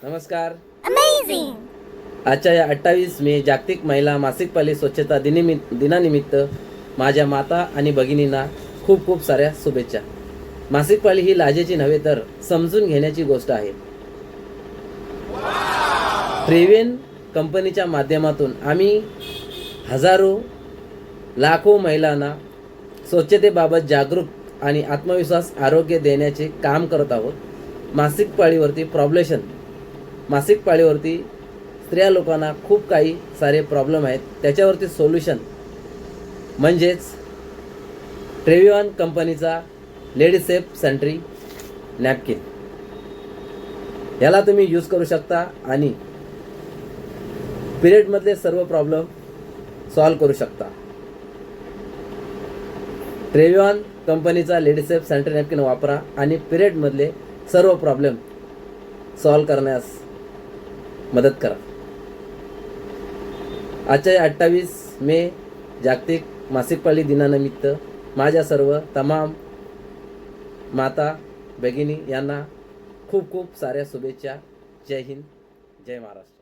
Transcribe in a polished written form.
नमस्कार. Amazing! आजच्या या 28 मे जागतिक महिला मासिक पाळी स्वच्छता दिनानिमित्त माझ्या माता आणि भगिनींना खूप खूप साऱ्या शुभेच्छा. मासिक पाळी ही लाजेची नव्हे तर समजून घेण्याची गोष्ट आहे. ट्रेवेन कंपनीच्या माध्यमातून आम्ही हजारो लाखो महिलांना स्वच्छतेबाबत जागरूक आणि आत्मविश्वास आरोग्य देण्याचे काम करत आहोत. मासिक पाळीवरती स्त्रिया लोकांना खूप काही सारे प्रॉब्लेम आहेत. त्याच्यावरती सोल्युशन म्हणजेच ट्रेवियन कंपनीचा लेडी सेफ सॅनिटरी नॅपकिन. याला तुम्ही यूज करू शकता आणि पिरियडमधले सर्व प्रॉब्लेम सॉल्व करू शकता. ट्रेवियन कंपनीचा लेडी सेफ सॅनिटरी नॅपकिन वापरा आणि पिरियडमधले सर्व प्रॉब्लेम सॉल्व करण्यास मदत करा. आजच्या 28 मे जागतिक मासिक पाळी दिनानिमित्त माझ्या सर्व तमाम माता भगिनी यांना खूप खूप साऱ्या शुभेच्छा. जय हिंद, जय महाराष्ट्र.